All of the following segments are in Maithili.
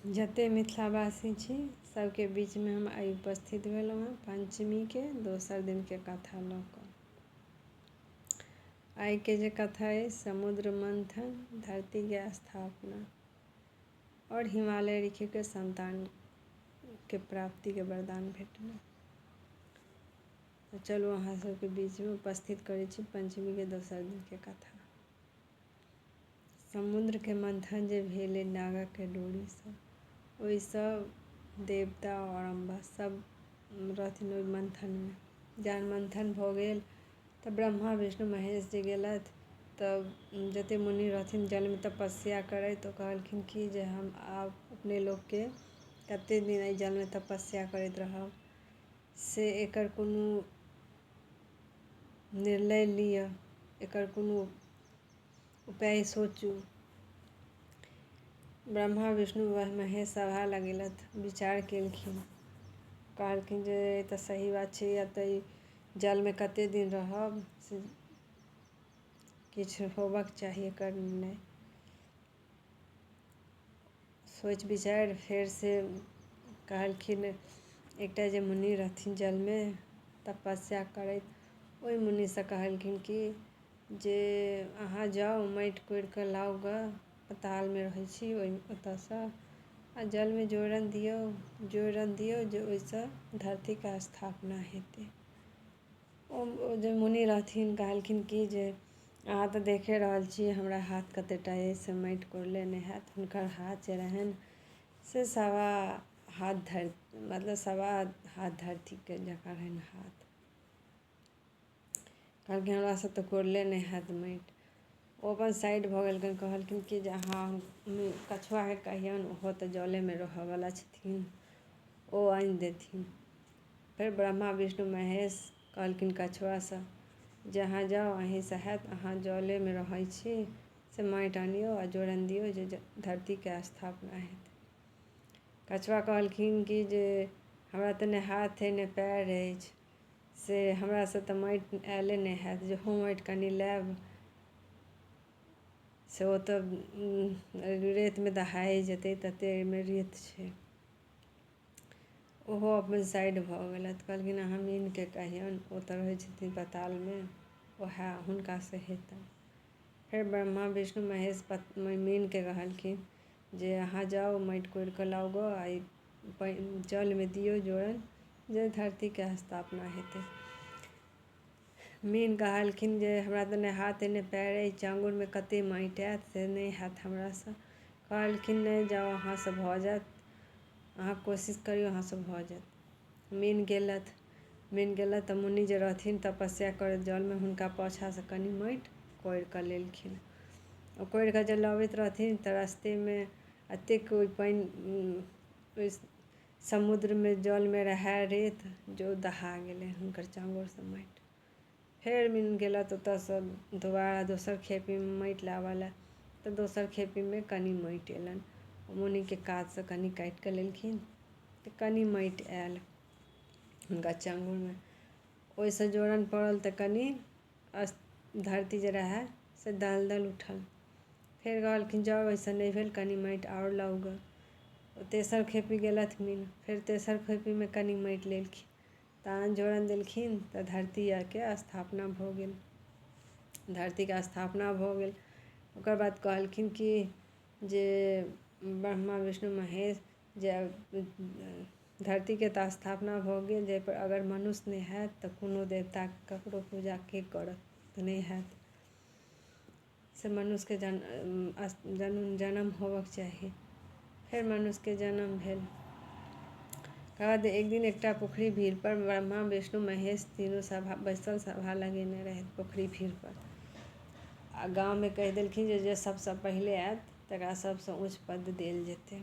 जते मिथिलावासी छी सबके बीच में हम आइ उपस्थित भेलहुँ हँ पंचमी के दोसर दिन के कथा लऽ कऽ। आइ के जे कथा है समुद्र मंथन, धरती के स्थापना और हिमालय ऋषि के संतान के प्राप्ति के वरदान भेटल। तो चलू अहाँ सबके बीच में उपस्थित करै छी पंचमी के दोसर दिन के कथा। समुद्र के मंथन जे भेलै नागक के डोरी से, ओहिसँ देवता और अम्बा सब रहथिन ओहि मंथन में। जहन मंथन भऽ गेल तऽ ब्रह्मा विष्णु महेश जी गेलथि, तब जते मुनि रहथिन जल में तपस्या करैत तऽ कहलखिन कि जे हम आब अपने लोग के कते दिन एहि जल में तपस्या करैत रहब, से एकर कोनो निर्णय लिअ, एकर कोनो उपाय सोचू। ब्रह्मा विष्णु महेश सभा लगेलथि, विचार केलखिन, कहलखिन जे तऽ सही बात छै, या तऽ जल में कते दिन रहब से किछु होबक चाही एकर निर्णय। सोच विचार फेर से कहलखिन, एकटा जे मुनि रहथिन जल में तपस्या करैत, ओहि मुनि से कहलखिन कि जे अहाँ जाउ माटि कोड़ि कऽ लाउ ग, पताल में रहै छी ओतऽसँ आ जल में जोड़न दियौ जे ओहिसँ धरती के स्थापना हेतै। ओ जे मुनि रहथिन कहलखिन कि जे अहाँ तऽ देखे रहल छी हमरा हाथ कतेटा अइ से माटि कोड़ले नहि हैत। हुनकर हाथ जे रहनि से सवा हाथ धरती के जकाँ रहनि हाथ। कहलखिन हमरा से तऽ कोड़ले नहि हैत माटि। ओ अपन साइड भऽ गेलखिन, कहलखिन कि जे अहाँ कछुआ के कहियौन, ओहो तऽ जले में रहऽ वाला छथिन, ओ आनि देथिन। फेर ब्रह्मा विष्णु महेश कहलखिन कछुआ से जे अहाँ जाउ, अहींसँ हैत, अहाँ जले में रहै छी, से माटि आनियौ आ जोड़न दियौ जे धरती के स्थापना हेतै। कछुआ कहलखिन कि जे हमरा तऽ ने हाथ अइ ने पैर अछि, से हमरा से तऽ माटि आयले नहि हैत। जेहो माटि कनि लायब से ओ तऽ रेत में दहाए जेतै, तते में रेत छै। ओहो अपन साइड भऽ गेलथि, कहलखिन अहाँ मीन के कहियौन, ओ तऽ रहै छथिन पताल में, ओहे हुनका से हेतनि। फेर ब्रह्मा विष्णु महेश मीन के कहलखिन जे अहाँ जाउ माटि कोड़ि कऽ लाउ ग, आ जल में दियौ जोड़न जे धरती के स्थापना हेतै। मीन कहलखिन जे हमरा तऽ ने हाथ अइ ने पैर अइ, चाँगुर में कते माटि आयत, से नहि हैत हमरा से। कहलखिन नहि, जाउ अहाँ से भऽ जायत, अहाँ कोशिश करियौ अहाँ से भऽ जायत। मीन गेलथि तऽ मुनि जे रहथिन तपस्या करैत जल में, हुनका पाछा से कनि माटि कोड़ि कऽ लेलखिन। ओ कोड़ि कऽ जे लबैत रहथिन तऽ रस्ते में एतेक ओहि समुद्र में जल में रहै रेत, जो दहा गेलै हुनकर चाँगुर से माटि। फेर मीन गेलथि ओतऽसँ दोबारा दोसर खेपी में माटि लाबऽ लए, तऽ दोसर खेपी में कनि माटि अयलनि। मुनि के काज से कनि काटि कऽ लेलखिन तऽ कनि माटि आयल हुनका चाँगुर में। ओहिसँ जोड़न पड़ल तऽ कनि धरती जे रहै से दलदल उठल। फेर कहलखिन जाउ ऐसे नहि भेल, कनि माटि आओर लाउ ग। तेसर खेपी गेलथि मीन, फेर तेसर खेपी में कनि माटि लेलखिन, तहन जोड़न देलखिन तऽ धरती के स्थापना भऽ गेल। धरती के स्थापना भऽ गेल, ओकर बाद कहलखिन कि जे ब्रह्मा विष्णु महेश जे धरती के तऽ स्थापना भऽ गेल, जाहि पर अगर मनुष्य नहि हैत तऽ कोनो देवता ककरो पूजा के करत, तऽ नहि हैत। से मनुष्य के जन्म होबक चाही। फेर मनुष्य के जन्म भेल। ओकर बाद एक दिन एकटा पोखरी भीड़ पर ब्रह्मा विष्णु महेश तीनू सभा बैसल सभा लगेने रहथि पोखरी भीड़ पर। आ गाँव में कहि देलखिन जे सबसँ पहिले आयत तकरा सबसँ ऊँच पद देल जेतै।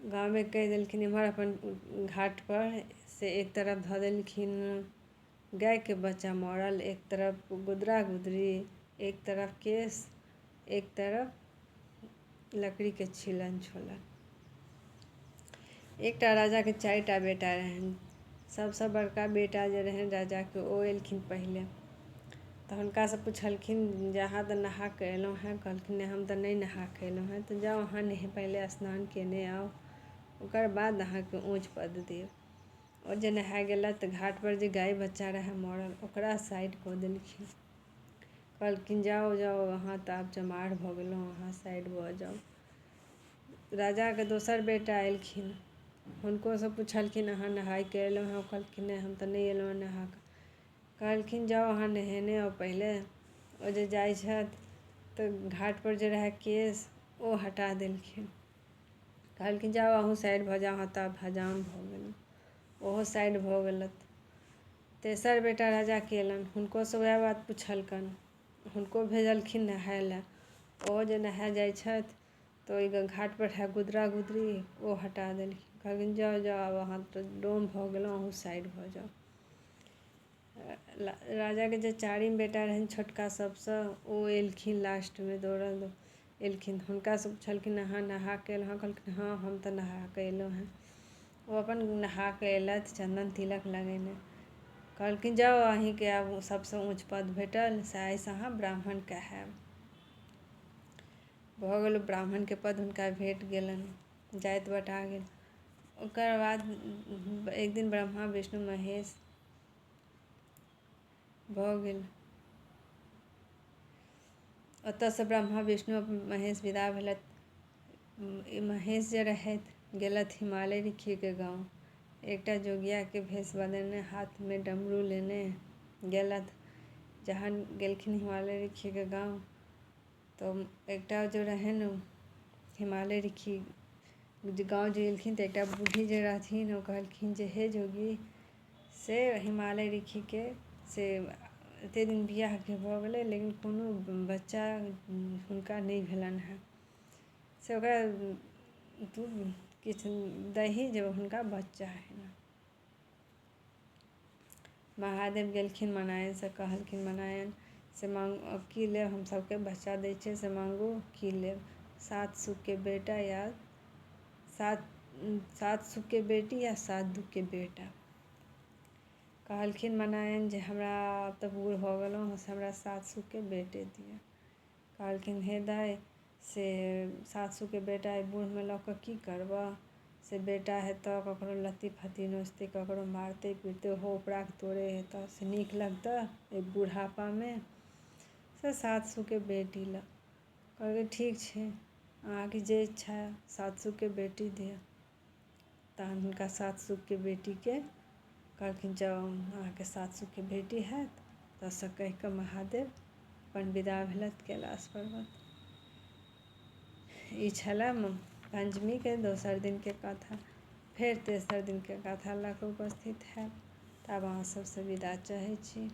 गाँव में कहि देलखिन, एम्हर अपन घाट पर से एक तरफ धऽ देलखिन गाय के बच्चा मरल, एक तरफ गुदरा गुदरी, एक तरफ केश, एक तरफ लकड़ी के छीलन छोलनि। एकटा राजा के 4टा बेटा रहनि। सबसँ बड़का बेटा जे रहनि राजा के, ओ एलखिन पहिले। तऽ हुनकासँ पुछलखिन जे अहाँ तऽ नहा कऽ अयलहुँ हेँ। कहलखिन नहि हम तऽ नहि नहा कऽ अयलहुँ हेँ। तऽ जाउ अहाँ पहिले स्नान केने आउ, ओकर बाद अहाँके ऊँच पद देब। ओ जे नहा गेलथि तऽ घाटपर जे गाय बच्चा रहै मरल ओकरा साइड कऽ देलखिन। कहलखिन जाउ जाउ अहाँ तऽ आब चमार भऽ गेलहुँ, अहाँ साइड भऽ जाउ। राजाके दोसर बेटा एलखिन, हुनकोसँ पुछलखिन अहाँ नहाय कऽ अयलहुँ हेँ। कहलखिन नहि हम तऽ नहि अयलहुँ हेँ नहा कऽ। कहलखिन जाउ अहाँ नहेने आउ पहिले। ओ जे जाइ छथि तऽ घाटपर जे रहै केश ओ हटा देलखिन। कहलखिन जाउ अहूँ साइड भऽ जाउ, अहाँ तऽ आब हजाम भऽ गेलहुँ। ओहो साइड भऽ गेलथि। तेसर बेटा राजा केलनि, हुनकोसँ वएह बात पुछलकनि, हुनको भेजलखिन नहाय लए। ओ जे नहाय जाइ छथि तऽ ओहि घाटपर रहै गुदरा गुदरी ओ हटा देलखिन। कहलखिन जाउ जाउ आब अहाँ तऽ डोम भऽ गेलहुँ, अहूँ साइड भऽ जाउ। राजाके जे चारिम बेटा रहनि छोटका सबसँ, ओ एलखिन लास्टमे दौड़ल एलखिन। हुनकासँ पुछलखिन अहाँ नहा कऽ अयलहुँ हेँ। कहलखिन हाँ हम तऽ नहा कऽ अयलहुँ हेँ। ओ अपन नहा कऽ अयलथि चन्दन तिलक लगेने। कहलखिन जाउ अहीँके आब सबसँ ऊँच पद भेटल से आइसँ अहाँ ब्राह्मण कहायब। भऽ गेल ब्राह्मणके पद हुनका भेट गेलनि, जाति बँटा गेल। ओकर बाद एक दिन ब्रह्मा विष्णु महेश भऽ गेल। ओतऽसँ ब्रह्मा विष्णु महेश विदा भेलथि। महेश जे रहथि गेलथि हिमालय ऋषिके गाँव। एकटा जोगियाके भेष बदलने हाथमे डमरू लेने गेलथि। जहन गेलखिन हिमालय ऋषिके गाँव तऽ एकटा जो रहनि हिमालय ऋषि जे गाँव जे एलखिन तऽ एकटा बूढ़ी जे रहथिन ओ कहलखिन जे हे जोगी से हिमालय ऋषिके से एतेक दिन बिआहके भऽ गेलै लेकिन कोनो बच्चा हुनका नहि भेलनि हेँ, से ओकरा तू किछु दही जे हुनका बच्चा होइन। महादेव गेलखिन मनायनसँ, कहलखिन मनायन से माँगू की लेब, हम सबके बच्चा दै छियै से माँगू की लेब। 7 सुखके बेटा या 7 सुखके बेटी या 7 दुखके बेटा। कहलखिन मनायन जे हमरा तऽ बूढ़ भऽ गेलहुँ से हमरा 7 सुखके बेटे दिअ। कहलखिन हे दाइ से 7 सुखके बेटा एहि बूढ़मे लऽ कऽ की करबऽ, से बेटा हेतऽ ककरो लत्ती फत्ती नोचतै, ककरो मारतै पीटतै, ओहो उपराक तोरे हेतऽ से नीक लगतऽ एहि बुढ़ापामे, से 7 सुखके बेटी लऽ। कहलकै ठीक छै अहाँके जे इच्छा 7 सुखके बेटी दिअ। तहन हुनका 7 सुखके बेटीके कहलखिन जाउ अहाँके 7 सुखके बेटी हैत। ततसँ कहि कऽ महादेव अपन विदा भेलथि कैलाश पर्वत। ई छलै पञ्चमीके दोसर दिनके कथा। फेर तेसर दिनके कथा लऽ कऽ उपस्थित हैब। तब अहाँ सबसँ विदा चाहै छी।